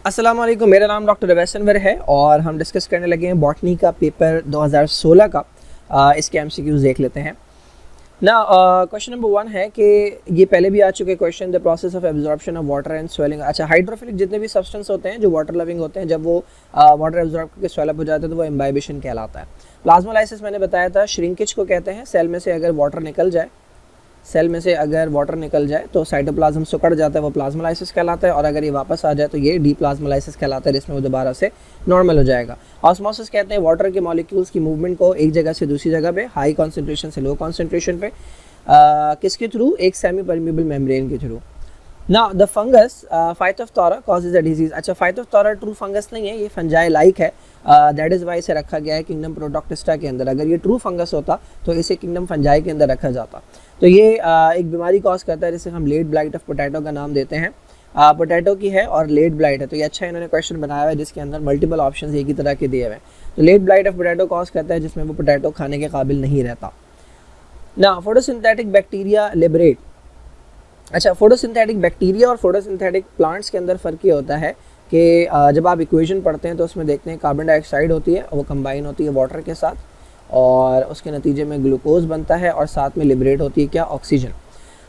अस्सलाम वालेकुम, मेरा नाम डॉक्टर रवैस अनवर है और हम डिस्कस करने लगे हैं बॉटनी का पेपर 2016 का। इसके एमसीक्यूज देख लेते हैं ना। क्वेश्चन नंबर 1 है कि ये पहले भी आ चुके question, the process of absorption of water and swelling. अच्छा, हाइड्रोफिलिक जितने भी सब्सटेंस होते हैं जो वाटर लविंग होते हैं, जब वो वाटर एब्जॉर्ब करके स्वेल अप हो जाते हैं तो वो इम्बाइबिशन कहलाता है। प्लाज्मोलाइसिस मैंने बताया था, श्रिंकेज को कहते हैं। सेल में से अगर वाटर निकल जाए तो साइटोप्लाज्म सिकुड़ जाता है, वो प्लाज्मोलाइसिस कहलाता है। और अगर ये वापस आ जाए तो ये डीप्लाज्मोलाइसिस कहलाता है, जिसमें वो दोबारा से नॉर्मल हो जाएगा। ऑस्मोसिस कहते हैं वाटर के मॉलिक्यूल्स की मूवमेंट को एक जगह से दूसरी जगह पे, हाई कॉन्सेंट्रेशन से लो कॉन्सेंट्रेशन पे, किसके थ्रू? एक सेमी परमिएबल मेम्ब्रेन के थ्रू। ना the fungus Phytophthora causes a disease. अच्छा, फाइटोफ्थोरा ट्रू फंगस नहीं है, ये फंजाई लाइक है, दैट इज़ वाई इसे रखा गया है किंगडम प्रोटोक्टिस्टा के अंदर। अगर ये ट्रू फंगस होता तो इसे किंगडम फंजाई के अंदर रखा जाता। तो ये एक बीमारी कॉज करता है जिसे हम लेट ब्लाइट ऑफ पोटैटो का नाम देते हैं। पोटैटो की है और लेट ब्लाइट है, तो ये अच्छा इन्होंने क्वेश्चन बनाया हुआ है जिसके अंदर मल्टीपल ऑप्शन एक ही तरह के दिए हुए हैं। तो late blight of potato cause करता है जिसमें वो पोटैटो खाने के काबिल नहीं रहता। ना फोटोसिंथेटिक बैक्टीरिया लिबरेट। अच्छा, फोटोसिंथेटिक बैक्टीरिया और फोटोसिंथेटिक प्लांट्स के अंदर फ़र्क ये होता है कि जब आप इक्वेशन पढ़ते हैं तो उसमें देखते हैं कार्बन डाइऑक्साइड होती है, वो कंबाइन होती है वाटर के साथ और उसके नतीजे में ग्लूकोज बनता है और साथ में लिबरेट होती है क्या? ऑक्सीजन।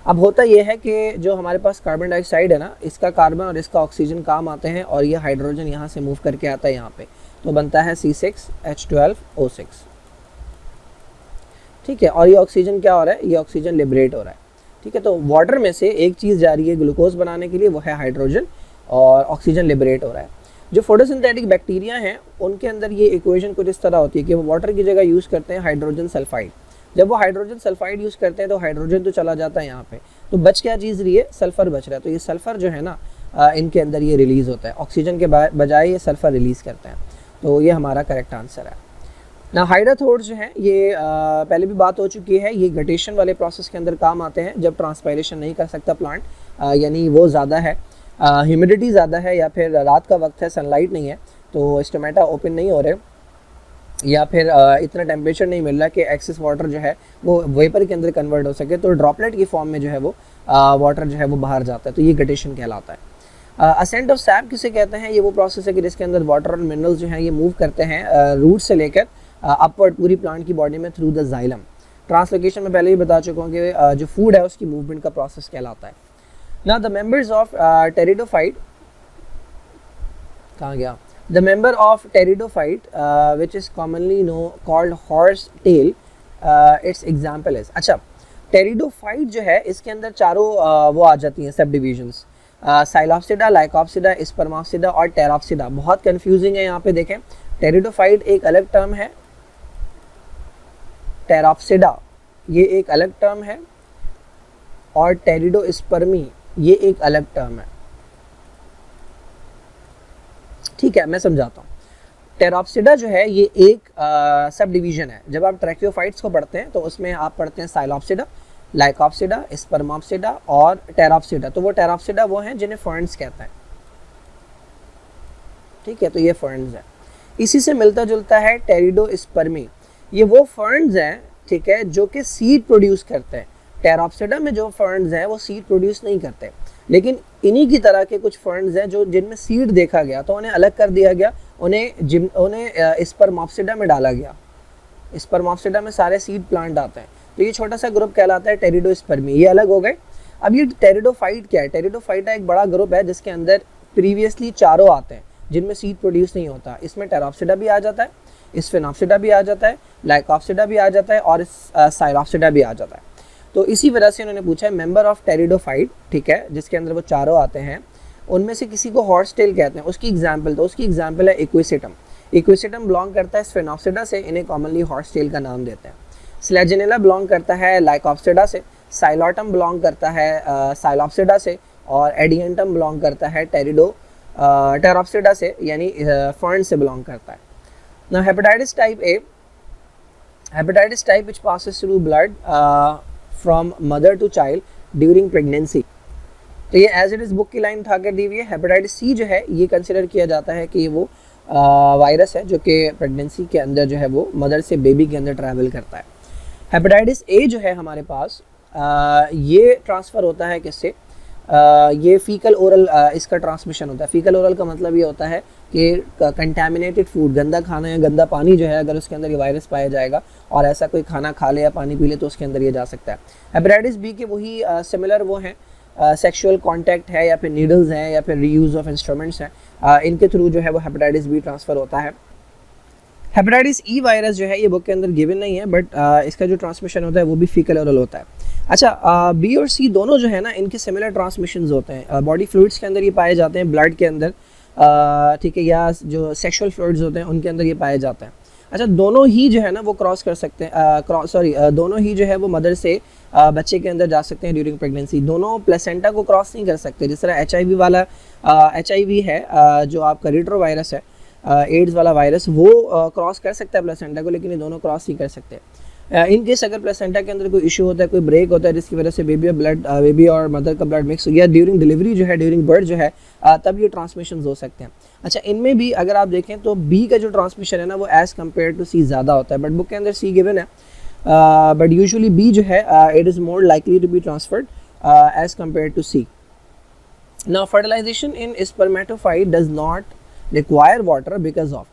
अब होता यह है कि जो हमारे पास कार्बन डाइऑक्साइड है ना, इसका कार्बन और इसका ऑक्सीजन काम आते हैं और ये हाइड्रोजन यहाँ से मूव करके आता है यहाँ पे, तो बनता है C6H12O6। ठीक है, और ये ऑक्सीजन क्या हो रहा है? ये ऑक्सीजन लिबरेट हो रहा है। ठीक है, तो वाटर में से एक चीज़ जा रही है ग्लूकोज बनाने के लिए, वो है हाइड्रोजन, और ऑक्सीजन लिबरेट हो रहा है। जो फोटोसिंथेटिक बैक्टीरिया हैं उनके अंदर ये इक्वेशन कुछ इस तरह होती है कि वो वाटर की जगह यूज़ करते हैं हाइड्रोजन सल्फाइड। जब वो हाइड्रोजन सल्फाइड यूज़ करते हैं तो हाइड्रोजन तो चला जाता है यहाँ पे, तो बच क्या चीज़ रही है? सल्फ़र बच रहा है। तो ये सल्फ़र जो है ना, इनके अंदर ये रिलीज़ होता है, ऑक्सीजन के बजाय ये सल्फ़र रिलीज़ करते हैं। तो ये हमारा करेक्ट आंसर है ना। हाइड्रोथोर्स जो हैं ये पहले भी बात हो चुकी है, ये गटेशन वाले प्रोसेस के अंदर काम आते हैं जब ट्रांसपायरेशन नहीं कर सकता प्लांट, यानी वो ज़्यादा है, ह्यूमिडिटी ज़्यादा है, या फिर रात का वक्त है, सनलाइट नहीं है, तो स्टोमेटा ओपन नहीं हो रहे, या फिर इतना टेम्परेचर नहीं मिल रहा कि एक्सेस वाटर जो है वो वेपर के अंदर कन्वर्ट हो सके, तो ड्रॉपलेट की फॉर्म में जो है वो वाटर जो है वो बाहर जाता है, तो ये गटेशन कहलाता है। असेंट ऑफ सैप किसे कहते हैं? ये वो प्रोसेस है कि जिसके अंदर वाटर और मिनरल्स जो हैं ये मूव करते हैं रूट से लेकर अपवर्ड पूरी प्लांट की बॉडी में थ्रू द जाइलम। ट्रांसलोकेशन में पहले ही बता चुका हूँ कि जो फूड है उसकी मूवमेंट का प्रोसेस कहलाता है ना। द मेंबर्स ऑफ टेरिडोफाइट, कहाँ गया? The member of pteridophyte which is commonly called horsetail, its example is. अच्छा, टेरिडोफाइट जो है इसके अंदर चारों वो आ जाती हैं सब डिविजन्स, साइलोप्सिडा, लाइकोप्सिडा, स्पर्माप्सिडा और टेरोप्सिडा। बहुत कंफ्यूजिंग है यहाँ पे देखें, टेरिडोफाइट एक अलग टर्म है, टेरोप्सिडा ये एक अलग टर्म है, और टेरिडोस्पर्मी ये एक अलग टर्म है। ठीक है, मैं समझाता हूँ। टेरोप्सिडा जो है ये एक सब डिवीजन है। जब आप ट्रैकियोफाइट्स को पढ़ते हैं तो उसमें आप पढ़ते हैं साइलोप्सिडा, लाइकोप्सिडा, स्पर्माप्सिडा और टेरोप्सिडा। तो वो टेरोप्सिडा वो हैं जिन्हें फर्न्स कहते हैं। ठीक है, तो ये फर्न्स है। इसी से मिलता जुलता है टेरिडोस्पर्मी, ये वो फर्न्स हैं, ठीक है, जो कि सीड प्रोड्यूस करते हैं। टेरोप्सिडा में जो फर्न्स हैं वो सीड प्रोड्यूस नहीं करते, लेकिन इन्हीं की तरह के कुछ फर्न्स हैं जो जिनमें सीड देखा गया तो उन्हें अलग कर दिया गया, उन्हें स्पर्माप्सिडा में डाला गया। स्पर्माप्सिडा में सारे सीड प्लांट आते हैं, तो ये छोटा सा ग्रुप कहलाता है टेरिडोस्पर्मी। ये अलग हो गए। अब ये टेरिडोफाइट क्या है? टेरिडोफाइट एक बड़ा ग्रुप है जिसके अंदर प्रीवियसली चारों आते हैं जिनमें सीड प्रोड्यूस नहीं होता। इसमें टेरोप्सिडा भी आ जाता है, स्फेनोप्सिडा भी आ जाता है, लाइकोप्सिडा भी आ जाता है और साइलोप्सिडा भी आ जाता है। तो इसी वजह से उन्होंने पूछा है मेंबर ऑफ टेरिडोफाइट, ठीक है, जिसके अंदर वो चारों आते हैं, उनमें से किसी को हॉर्स टेल कहते हैं। उसकी एग्जाम्पल, तो उसकी एग्जाम्पल है इक्विसेटम। इक्विसेटम बिलोंग करता है स्फेनोप्सिडा से, इन्हें कॉमनली हॉर्स टेल का नाम देते हैं। स्लेजिनेला बिलोंग करता है लाइकोप्सिडा से, साइलोटम बिलोंग करता है साइलोप्सिडा से, और एडियंटम बिलोंग करता है टेरोप्सिडा से, यानी फर्न से बिलोंग करता है। Now hepatitis type A, hepatitis type which passes through blood from mother to child during pregnancy। तो ये एज इट इज़ बुक की लाइन उठा कर दी हुई है। हेपेटाइटिस सी जो है ये कंसिडर किया जाता है कि वो वायरस है जो कि प्रेगनेंसी के अंदर जो है वो मदर से बेबी के अंदर ट्रैवल करता है। हेपेटाइटिस ए जो है हमारे पास ये ट्रांसफ़र होता है किससे? ये फीकल ओरल इसका ट्रांसमिशन होता है। फीकल ओरल का मतलब ये होता है कि कंटेमिनेटेड फूड, गंदा खाना या गंदा पानी जो है, अगर उसके अंदर ये वायरस पाया जाएगा और ऐसा कोई खाना खा ले या पानी पी ले तो उसके अंदर ये जा सकता है। हेपेटाइटिस बी के वही सिमिलर वो हैं, सेक्सुअल कांटेक्ट है या फिर नीडल्स हैं या फिर रीयूज़ ऑफ इंस्ट्रूमेंट्स हैं, इनके थ्रू जो है वो हेपेटाइटिस बी ट्रांसफ़र होता है। हेपेटाइटिस ई वायरस जो है ये बुक के अंदर गिवन नहीं है, बट इसका जो ट्रांसमिशन होता है वो भी फीकल ओरल होता है। अच्छा, बी और सी दोनों जो है ना, इनके सिमिलर ट्रांसमिशंस होते हैं। बॉडी फ्लूइड्स के अंदर ये पाए जाते हैं, ब्लड के अंदर, ठीक है, या जो सेक्सुअल फ्लूइड्स होते हैं उनके अंदर ये पाए जाते हैं। अच्छा, दोनों ही जो है ना वो क्रॉस कर सकते हैं, दोनों ही जो है वो मदर से बच्चे के अंदर जा सकते हैं ड्यूरिंग प्रेगनेंसी। दोनों प्लेसेंटा को क्रॉस नहीं कर सकते। जिस तरह HIV वाला HIV है, जो आपका रेट्रोवायरस है, एड्स वाला वायरस, वो क्रॉस कर सकता है प्लेसेंटा को, लेकिन ये दोनों क्रॉस नहीं कर सकते। इन केस अगर प्लेसेंटा के अंदर कोई इशू होता है, कोई ब्रेक होता है जिसकी वजह से बेबी और मदर का ब्लड मिक्स हो गया ड्यूरिंग डिलीवरी जो है, ड्यूरिंग बर्थ जो है, तब ये ट्रांसमिशन हो सकते हैं। अच्छा, इनमें भी अगर आप देखें तो बी का जो ट्रांसमिशन है ना वो एज़ कम्पेयर टू सी ज़्यादा होता है, बट बुक के अंदर सी गिवन है, बट यूजुअली बी जो है it is more likely to be transferred as compare to C. Now fertilisation in spermatophyte does not require water because of,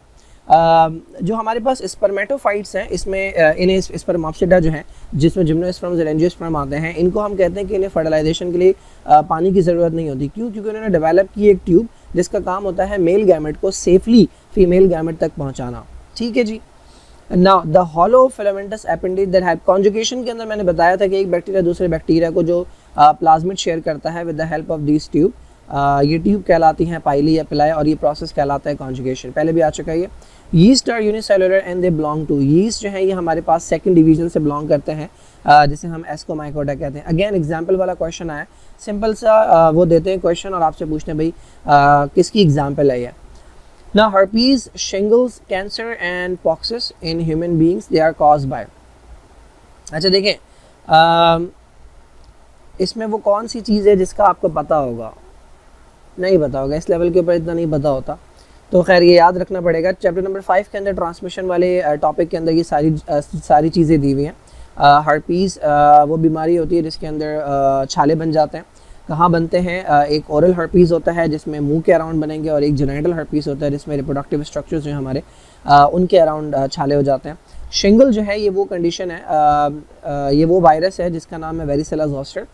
जो हमारे पास स्पर्मेटोफाइट्स हैं, इसमें इन्हें स्पर्माप्सिडा जो हैं, जिसमें जिम्नोस्पर्म्स और एंजियोस्पर्म आते हैं, इनको हम कहते हैं कि इन्हें फर्टिलाइजेशन के लिए पानी की ज़रूरत नहीं होती। क्यों? क्योंकि उन्होंने डेवलप की एक ट्यूब जिसका काम होता है मेल गैमेट को सेफली फीमेल गैमेट तक पहुंचाना। ठीक है जी। Now the hollow filamentous appendages that have conjugation के अंदर मैंने बताया था कि एक बैक्टीरिया दूसरे बैक्टीरिया को जो प्लाज्मिड शेयर करता है with the help of this tube, ये ट्यूब कहलाती हैं पाइली या पिलाई, और ये प्रोसेस कहलाता है कॉन्जुगेशन। पहले भी आ चुका है ये। Yeast are unicellular and they belong to, yeast जो है ये हमारे पास सेकंड डिवीजन से बिलोंग करते हैं, जिसे हम एस्कोमाइकोटा कहते हैं। अगेन एग्जाम्पल वाला क्वेश्चन आया, सिंपल सा वो देते हैं क्वेश्चन और आपसे पूछते हैं भाई किसकी एग्जाम्पल है ये। Now herpes, shingles, cancer and poxes in human beings they are caused by, अच्छा देखें, इसमें वो कौन सी चीज़ है जिसका आपको पता होगा? नहीं पता होगा, इस लेवल के ऊपर इतना नहीं पता होता, तो खैर ये याद रखना पड़ेगा। चैप्टर नंबर 5 के अंदर ट्रांसमिशन वाले टॉपिक के अंदर ये सारी चीज़ें दी हुई हैं। हर्पीज़ वो बीमारी होती है जिसके अंदर छाले बन जाते हैं। कहाँ बनते हैं? एक ओरल हर्पीज़ होता है जिसमें मुंह के अराउंड बनेंगे, और एक जेनिटल हर्पीज़ होता है जिसमें रिप्रोडक्टिव स्ट्रक्चर्स जो हैं हमारे उनके अराउंड छाले हो जाते हैं। शिंगल जो है ये वो कंडीशन है, ये वो वायरस है जिसका नाम है varicella zoster.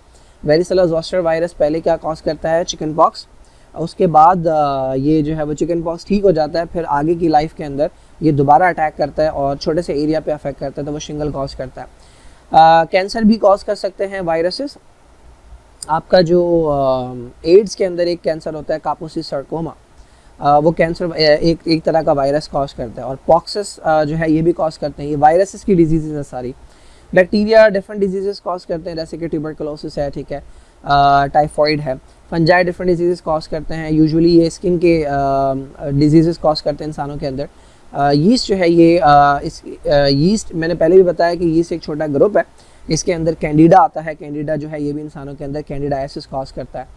Varicella zoster virus पहले क्या कॉज करता है? Chicken pox. उसके बाद ये जो है वो चिकन पॉक्स ठीक हो जाता है, फिर आगे की लाइफ के अंदर ये दोबारा अटैक करता है और छोटे से एरिया पे अफेक्ट करता है, तो वो शिंगल कॉज करता है। कैंसर भी कॉज कर सकते हैं वायरसेस। आपका जो एड्स के अंदर एक कैंसर होता है कापोसिस सार्कोमा, वो कैंसर एक तरह का वायरस कॉज करता है। और पॉक्सेस जो है ये भी कॉज करते हैं, ये वायरसेस की डिजीज़ है सारी। बैक्टीरिया डिफरेंट डिजीज़ कॉज करते हैं, जैसे कि ट्यूबरकुलोसिस है, ठीक है, टाइफॉइड है। फंजाई डिफरेंट डिजीज़ कॉज करते हैं, यूजुअली ये स्किन के डिजीज़ कॉज करते हैं इंसानों के अंदर। यीस्ट जो है ये यीस्ट मैंने पहले भी बताया कि यीस्ट एक छोटा ग्रुप है, इसके अंदर कैंडिडा आता है। कैंडिडा जो है ये भी इंसानों के अंदर कैंडिडाइसिस कॉज करता है।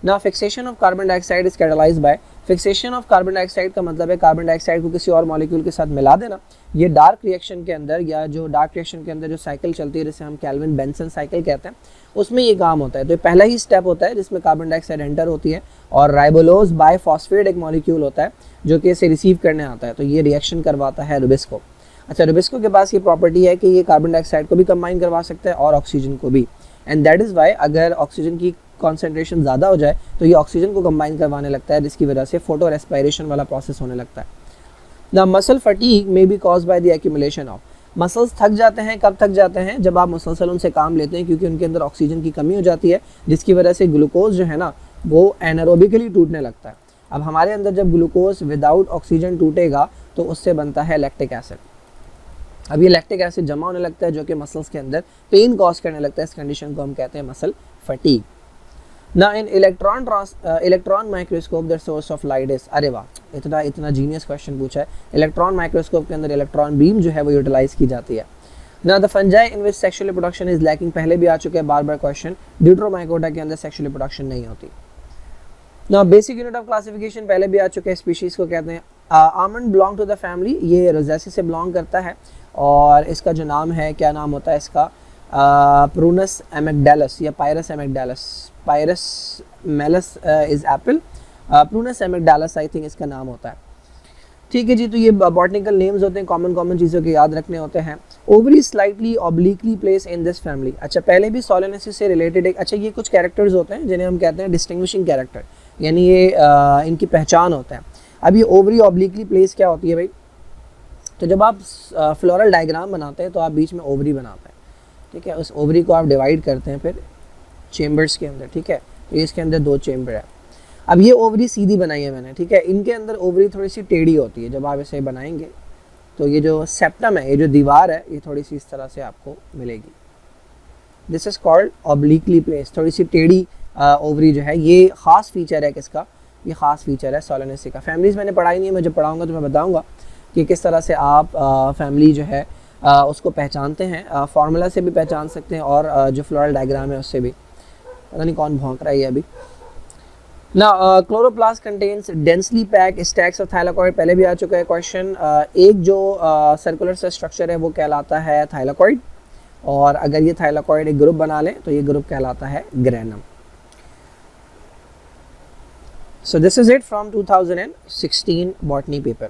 ना fixation of carbon dioxide is catalysed by, fixation of carbon dioxide का मतलब है कार्बन डाइऑक्साइड को किसी और मॉलिक्यूल के साथ मिला देना। ये डार्क रिएक्शन के अंदर, या जो डार्क रिएक्शन के अंदर जो साइकिल चलती है जिसे हम कैल्विन बेंसन साइकिल कहते हैं, उसमें ये काम होता है। तो ये पहला ही स्टेप होता है जिसमें कार्बन डाइऑक्साइड एंटर होती है, और राइबोलोज बाइफॉस्फेट एक मॉलिक्यूल होता है जो कि इसे रिसीव करने आता है, तो ये रिएक्शन करवाता है रुबिस्को। अच्छा, रुबिस्को के पास ये प्रॉपर्टी है कि ये कार्बन डाइऑक्साइड को भी कंबाइन करवा सकता है और ऑक्सीजन को भी, एंड दैट इज़ वाई अगर ऑक्सीजन की कॉन्सेंट्रेशन ज़्यादा हो जाए तो ये ऑक्सीजन को कंबाइन करवाने लगता है, जिसकी वजह से फोटो रेस्पिरेशन वाला प्रोसेस होने लगता है। The muscle fatigue may be cause by the accumulation of, muscles थक जाते हैं। कब थक जाते हैं? जब आप मुसलसल उनसे काम लेते हैं, क्योंकि उनके अंदर ऑक्सीजन की कमी हो जाती है, जिसकी वजह से ग्लूकोज जो है ना वो एनारोबिकली टूटने लगता है। अब हमारे अंदर जब ग्लूकोज विदाउट ऑक्सीजन टूटेगा तो उससे बनता है लैक्टिक एसिड। अब ये लैक्टिक एसिड जमा होने लगता है जो कि मसल्स के अंदर पेन कॉज करने लगता है। इस कंडीशन को हम कहते हैं मसल फटीग। ना in electron microscope the source of light is, अरे वाह, इतना जीनियस क्वेश्चन पूछा है। इलेक्ट्रॉन माइक्रोस्कोप के अंदर इलेक्ट्रॉन बीम जो है वो यूटिलाइज की जाती है। ना the fungi in which sexual reproduction is lacking, पहले भी आ चुके हैं बार बार क्वेश्चन। ड्यूट्रोमाइकोटा के अंदर सेक्सुअल रिप्रोडक्शन नहीं होती। ना बेसिक यूनिट ऑफ क्लासिफिकेशन पहले भी आ चुके हैं, स्पीशीज को कहते हैं। Almond belong to the family, ये रोज़ेसी से बिलोंग करता है, और इसका जो नाम है, क्या नाम होता है इसका, प्रूनस एमेगडालस या pyrus amygdalus, pyrus malus is apple, prunus amygdalus I think इसका नाम होता है। ठीक है जी, तो ये बॉटनिकल नेम्स होते हैं, कॉमन चीज़ों के याद रखने होते हैं। Ovary slightly obliquely place in this family. अच्छा, पहले भी सोलेनोसिस से रिलेटेड एक, अच्छा ये कुछ कैरेक्टर्स होते हैं जिन्हें हम कहते हैं डिस्टिंग्विशिंग कैरेक्टर, यानी ये इनकी पहचान होता है। अब ये ओवरी ऑब्लिकली प्लेस क्या होती है भाई, तो जब आप फ्लोरल डायग्राम बनाते हैं तो आप बीच में ओवरी बनाते हैं, ठीक है, उस ओवरी को आप डिवाइड करते हैं फिर चेम्बर्स के अंदर, ठीक है, तो इसके अंदर 2 चेम्बर है। अब ये ओवरी सीधी बनाई है मैंने, ठीक है, इनके अंदर ओवरी थोड़ी सी टेढ़ी होती है, जब आप इसे बनाएंगे तो ये जो सेप्टम है, ये जो दीवार है, ये थोड़ी सी इस तरह से आपको मिलेगी। This is called obliquely place, थोड़ी सी टेढ़ी ओवरी जो है, ये ख़ास फीचर है किसका, ये ख़ास फीचर है सोलेनोसी का। फैमिलीज़ मैंने पढ़ाई नहीं है, मैं जब पढ़ाऊँगा तो मैं बताऊँगा कि किस तरह से आप फैमिली जो है उसको पहचानते हैं, फार्मूला से भी पहचान सकते हैं और जो फ्लोरल डायग्राम है उससे भी। पता नहीं कौन भौंक रहा है ये अभी। ना chloroplast contains densely pack stacks of thylakoid, पहले भी आ चुका है क्वेश्चन। एक जो सर्कुलर सा स्ट्रक्चर है वो कहलाता है थाइलाकॉइड, और अगर ये थाइलाकॉइड एक ग्रुप बना लें तो ये ग्रुप कहलाता है granum. So this is it from 2016 botany paper.